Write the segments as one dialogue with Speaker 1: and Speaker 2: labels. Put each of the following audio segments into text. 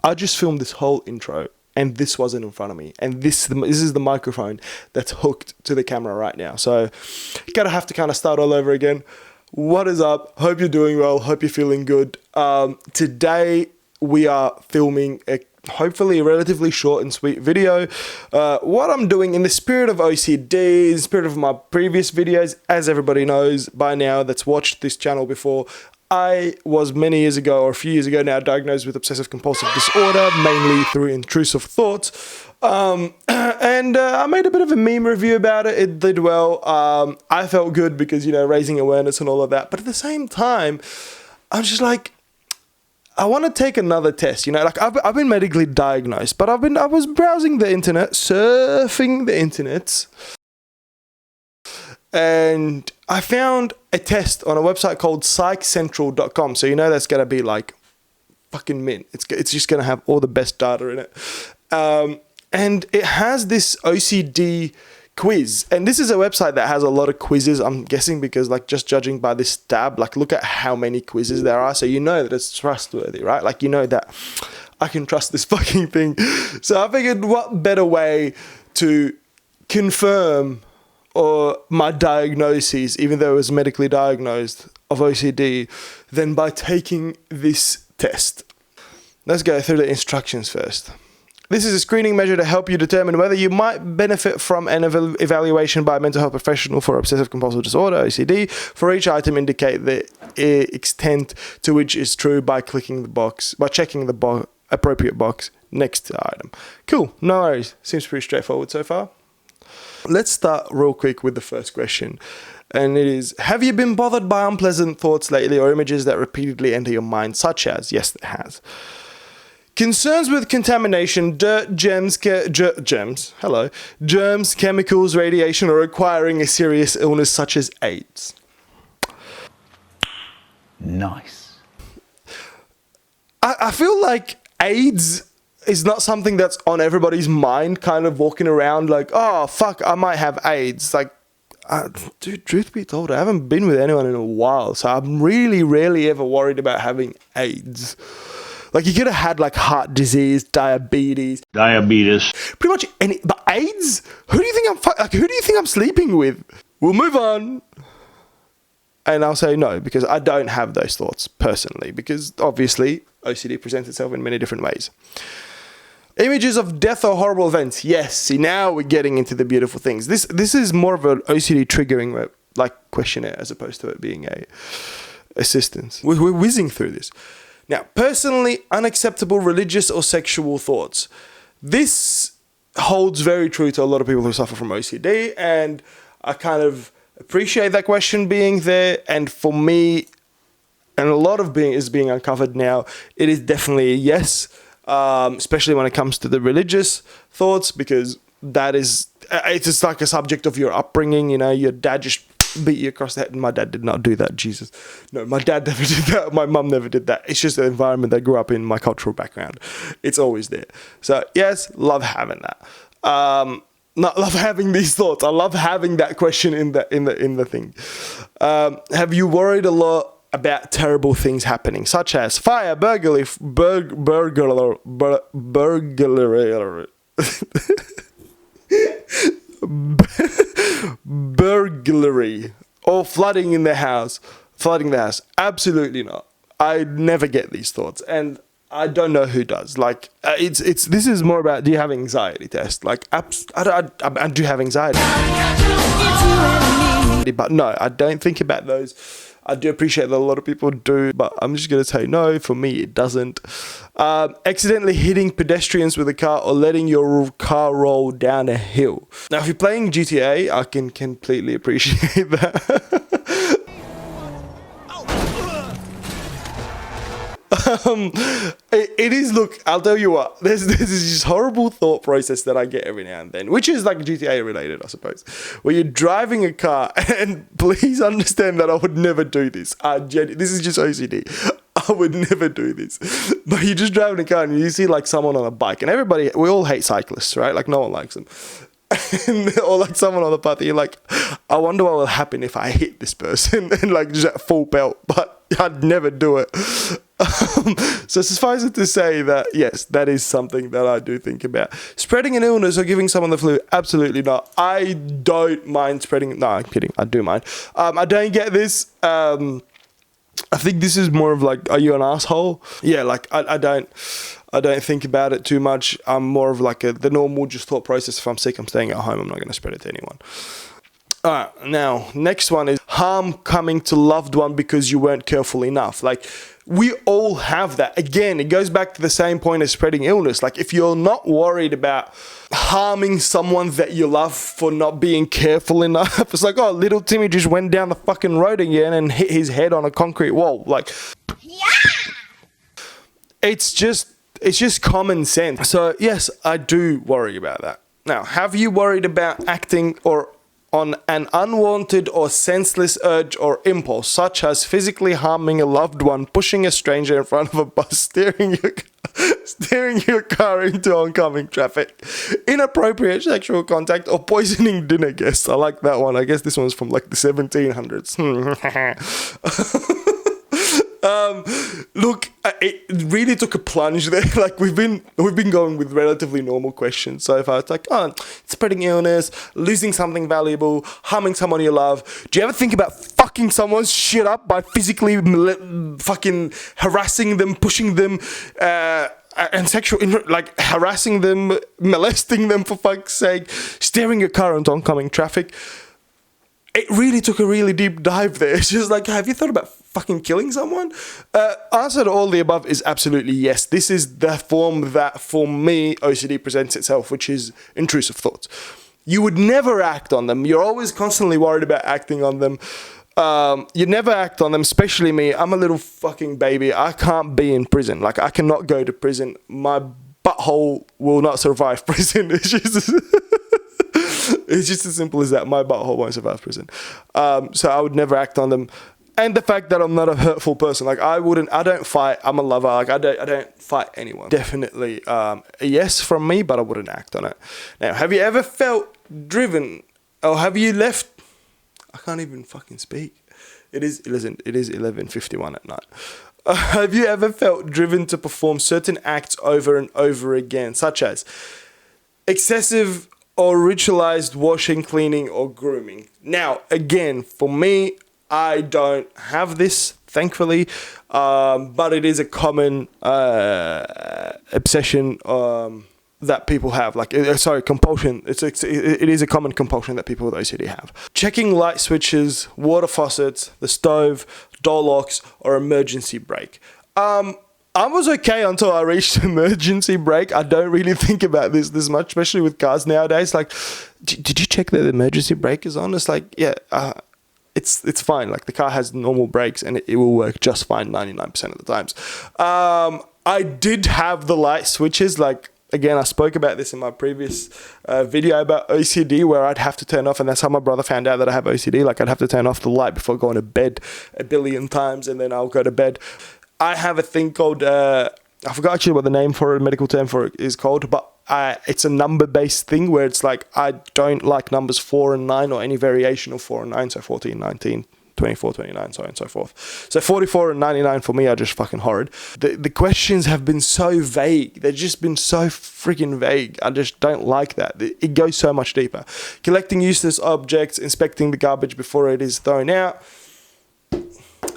Speaker 1: I just filmed this whole intro and this wasn't in front of me. And this is the microphone that's hooked to the camera right now. So gotta have to kind of start all over again. What is up? Hope you're doing well. Hope you're feeling good. Today we are filming hopefully a relatively short and sweet video. What I'm doing in the spirit of OCD, in the spirit of my previous videos, as everybody knows by now that's watched this channel before, I was many years ago, or a few years ago now, diagnosed with obsessive compulsive disorder, mainly through intrusive thoughts. And I made a bit of a meme review about it. It did well. I felt good because, you know, raising awareness and all of that. But at the same time, I'm just like, I want to take another test, you know, like I've been medically diagnosed, but I was browsing the internet, surfing the internet, and I found a test on a website called psychcentral.com. So, you know, that's going to be like fucking mint. It's just going to have all the best data in it. And it has this OCD quiz. And this is a website that has a lot of quizzes, I'm guessing, because like just judging by this tab, like look at how many quizzes there are. So you know that it's trustworthy, right? Like, you know that I can trust this fucking thing. So I figured what better way to confirm my diagnosis, even though I was medically diagnosed of OCD, than by taking this test. Let's go through the instructions first. This is a screening measure to help you determine whether you might benefit from an evaluation by a mental health professional for obsessive compulsive disorder, OCD. For each item, indicate the extent to which is true by checking the appropriate box next to the item. Cool, no worries. Seems pretty straightforward so far. Let's start real quick with the first question. And it is, have you been bothered by unpleasant thoughts lately or images that repeatedly enter your mind, such as? Yes, it has. Concerns with contamination, dirt, germs, chemicals, radiation, or acquiring a serious illness such as AIDS.
Speaker 2: Nice.
Speaker 1: I feel like AIDS is not something that's on everybody's mind, kind of walking around like, oh, fuck, I might have AIDS. Like, dude, truth be told, I haven't been with anyone in a while, so I'm really rarely ever worried about having AIDS. Like, you could have had like heart disease, diabetes, pretty much any. But AIDS? Who do you think I'm sleeping with? We'll move on. And I'll say no, because I don't have those thoughts personally, because obviously OCD presents itself in many different ways. Images of death or horrible events. Yes. See, now we're getting into the beautiful things. This is more of an OCD triggering like questionnaire as opposed to it being a assistance. We're whizzing through this. Now, personally unacceptable religious or sexual thoughts. This holds very true to a lot of people who suffer from OCD, and I kind of appreciate that question being there. And for me, and a lot of is being uncovered now, it is definitely a yes, especially when it comes to the religious thoughts, because it's just like a subject of your upbringing. You know, your dad just beat you across the head, and my dad did not do that. Jesus, no, my dad never did that. My mum never did that. It's just the environment that grew up in, my cultural background. It's always there. So yes, love having that. Not love having these thoughts. I love having that question in the thing. Have you worried a lot about terrible things happening, such as fire, burglary, burglary, or flooding the house? Absolutely not. I never get these thoughts, and I don't know who does. Like, this is more about, do you have anxiety test? Like, I do have anxiety, but no, I don't think about those. I do appreciate that a lot of people do, but I'm just going to say no, for me it doesn't. Accidentally hitting pedestrians with a car or letting your car roll down a hill. Now, if you're playing GTA, I can completely appreciate that. It is, look, I'll tell you what, there's this horrible thought process that I get every now and then, which is like GTA related, I suppose, where you're driving a car, and please understand that I would never do this. This is just OCD. I would never do this. But you're just driving a car and you see like someone on a bike, and we all hate cyclists, right? Like, no one likes them. Or like someone on the path, you're like, I wonder what will happen if I hit this person, and like just at full belt, but I'd never do it. So suffice it to say that, yes, that is something that I do think about. Spreading an illness or giving someone the flu, absolutely not. I don't mind spreading. No, I'm kidding. I do mind. I don't get this. I think this is more of like, are you an asshole? Yeah, like I don't think about it too much. I'm more of like the normal just thought process. If I'm sick, I'm staying at home. I'm not going to spread it to anyone. All right, now, next one is harm coming to loved one because you weren't careful enough. Like, we all have that. Again, it goes back to the same point as spreading illness. Like, if you're not worried about harming someone that you love for not being careful enough, it's like, oh, little Timmy just went down the fucking road again and hit his head on a concrete wall. Like, yeah! It's just common sense. So, yes, I do worry about that. Now, have you worried about acting or on an unwanted or senseless urge or impulse, such as physically harming a loved one, pushing a stranger in front of a bus, steering your car into oncoming traffic, inappropriate sexual contact, or poisoning dinner guests? I like that one. I guess this one's from like the 1700s. Look, it really took a plunge there. Like, we've been going with relatively normal questions so far. It's like, oh, spreading illness, losing something valuable, harming someone you love. Do you ever think about fucking someone's shit up by physically fucking harassing them, pushing them, and like harassing them, molesting them, for fuck's sake, steering your car into oncoming traffic? It really took a really deep dive there. It's just like, have you thought about fucking killing someone? Answer to all the above is absolutely yes. This is the form that, for me, OCD presents itself, which is intrusive thoughts. You would never act on them. You're always constantly worried about acting on them. You never act on them, especially me. I'm a little fucking baby. I can't be in prison. Like, I cannot go to prison. My butthole will not survive prison. It's just as simple as that. My butthole won't survive prison. So I would never act on them. And the fact that I'm not a hurtful person. Like, I don't fight. I'm a lover. Like, I don't fight anyone. Definitely a yes from me, but I wouldn't act on it. Now, have you ever felt driven, or have you left? I can't even fucking speak. It is 11:51 at night. Have you ever felt driven to perform certain acts over and over again, such as excessive or ritualized washing, cleaning, or grooming? Now, again, for me, I don't have this, thankfully, but it is a common obsession that people have. Compulsion. It is a common compulsion that people with OCD have. Checking light switches, water faucets, the stove, door locks, or emergency brake. I was okay until I reached emergency brake. I don't really think about this much, especially with cars nowadays. Like, did you check that the emergency brake is on? It's like, yeah, it's fine. Like, the car has normal brakes and it will work just fine 99% of the times. I did have the light switches. Like, again, I spoke about this in my previous video about OCD, where I'd have to turn off, and that's how my brother found out that I have OCD. Like, I'd have to turn off the light before going to bed a billion times, and then I'll go to bed. I have a thing called, I forgot actually what the name for it, medical term for it is called, but it's a number-based thing where it's like, I don't like numbers 4 and 9 or any variation of 4 and 9, so 14, 19, 24, 29, so on and so forth. So 44 and 99 for me are just fucking horrid. The questions have been so vague. They've just been so freaking vague. I just don't like that. It goes so much deeper. Collecting useless objects, inspecting the garbage before it is thrown out.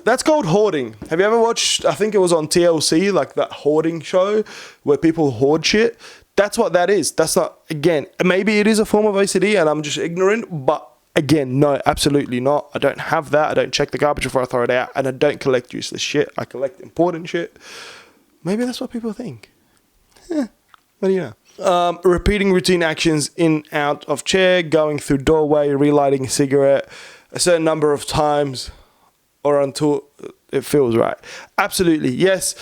Speaker 1: That's called hoarding. Have you ever watched, I think it was on TLC, like that hoarding show where people hoard shit? That's what that is. That's not, again, maybe it is a form of OCD and I'm just ignorant, but again, no, absolutely not. I don't have that. I don't check the garbage before I throw it out, and I don't collect useless shit. I collect important shit. Maybe that's what people think. What do you know? Repeating routine actions in, out of chair, going through doorway, relighting a cigarette a certain number of times or until it feels right. Absolutely, yes.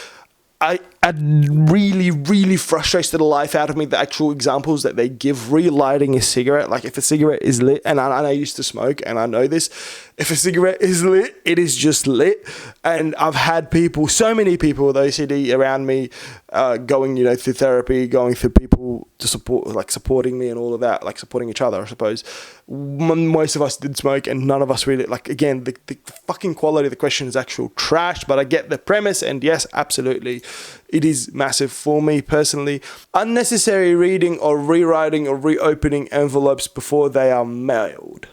Speaker 1: I really frustrates the life out of me, the actual examples that they give. Relighting a cigarette, like if a cigarette is lit, and I used to smoke and I know this, if a cigarette is lit, it is just lit. And I've had people, so many people with OCD around me, going, through therapy, going through people people to support, like supporting me and all of that, like supporting each other, I suppose. Most of us did smoke, and none of us really, like, again, the fucking quality of the question is actual trash, but I get the premise, and yes, absolutely, it is massive for me personally. Unnecessary reading or rewriting or reopening envelopes before they are mailed.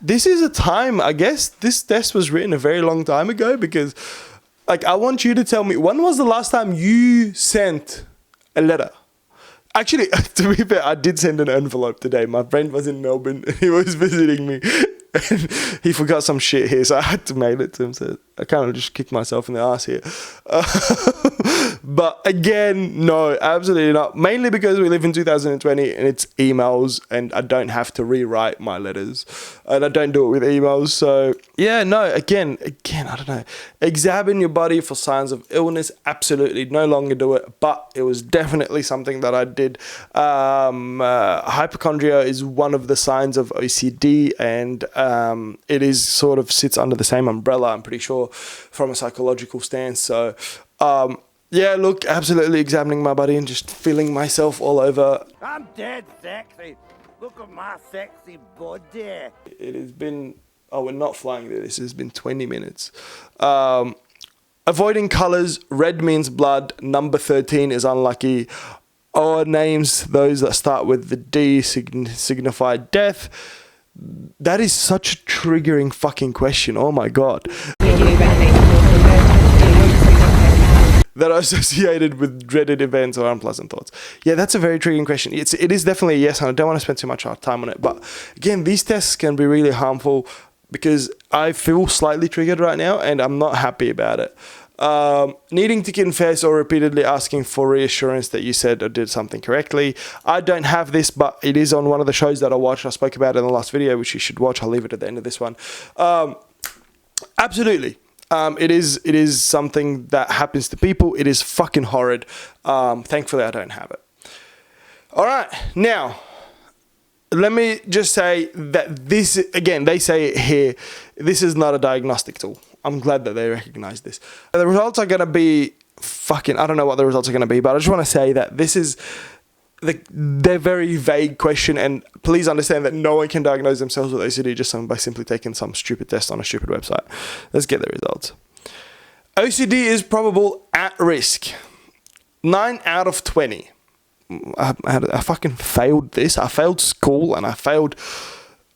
Speaker 1: This is a time, I guess this test was written a very long time ago, because like, I want you to tell me, when was the last time you sent a letter? Actually, to be fair, I did send an envelope today. My friend was in Melbourne and he was visiting me and he forgot some shit here, so I had to mail it to him. So I kind of just kicked myself in the ass here. But again, no, absolutely not. Mainly because we live in 2020 and it's emails and I don't have to rewrite my letters and I don't do it with emails. So yeah, no, again, I don't know. Examine your body for signs of illness. Absolutely no longer do it, but it was definitely something that I did. Hypochondria is one of the signs of OCD, and it is sort of sits under the same umbrella, I'm pretty sure, from a psychological stance. So yeah, look, absolutely examining my body and just feeling myself all over.
Speaker 2: I'm dead sexy. Look at my sexy body.
Speaker 1: It has been, oh, we're not flying there. This has been 20 minutes. Avoiding colors. Red means blood. Number 13 is unlucky. Or names, those that start with the D, signify death. That is such a triggering fucking question. Oh my God. That are associated with dreaded events or unpleasant thoughts. Yeah, that's a very triggering question. It is definitely a yes, and I don't want to spend too much time on it. But again, these tests can be really harmful because I feel slightly triggered right now and I'm not happy about it. Needing to confess or repeatedly asking for reassurance that you said or did something correctly. I don't have this, but it is on one of the shows that I watched. I spoke about it in the last video, which you should watch. I'll leave it at the end of this one. Absolutely. It is something that happens to people. It is fucking horrid. Thankfully, I don't have it. All right. Now, let me just say that this, again, they say it here, this is not a diagnostic tool. I'm glad that they recognize this. The results are going to be fucking, I don't know what the results are going to be, but I just want to say that this is, they're very vague question, and please understand that no one can diagnose themselves with OCD just by simply taking some stupid test on a stupid website. Let's get the results. OCD is probable at risk. 9 out of 20. I fucking failed this. I failed school and I failed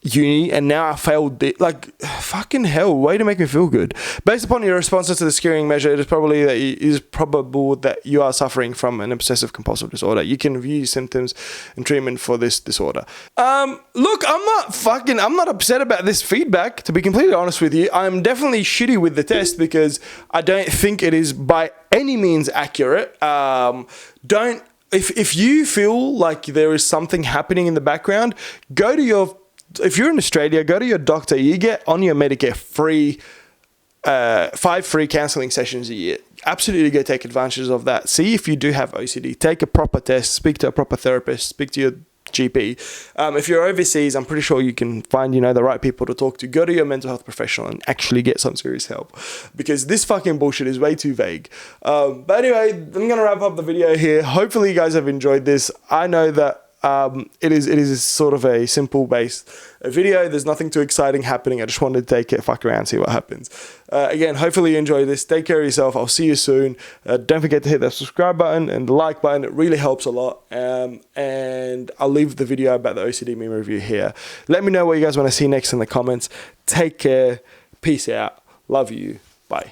Speaker 1: uni, and now I failed it. Like, fucking hell, way to make me feel good. Based upon your responses to the screening measure, it is probable that you are suffering from an obsessive compulsive disorder. You can view symptoms and treatment for this disorder. Look, I'm not upset about this feedback, to be completely honest with you. I'm definitely shitty with the test because I don't think it is by any means accurate. If you feel like there is something happening in the background, if you're in Australia, go to your doctor. You get on your Medicare free, 5 free counselling sessions a year. Absolutely go take advantage of that. See if you do have OCD. Take a proper test. Speak to a proper therapist. Speak to your GP. If you're overseas, I'm pretty sure you can find, the right people to talk to. Go to your mental health professional and actually get some serious help, because this fucking bullshit is way too vague. But anyway, I'm going to wrap up the video here. Hopefully you guys have enjoyed this. I know that it is sort of a simple based video. There's nothing too exciting happening. I just wanted to take it, fuck around, see what happens. Again, hopefully you enjoy this. Take care of yourself. I'll see you soon. Don't forget to hit that subscribe button and the like button. It really helps a lot. And I'll leave the video about the OCD meme review here. Let me know what you guys want to see next in the comments. Take care. Peace out. Love you. Bye.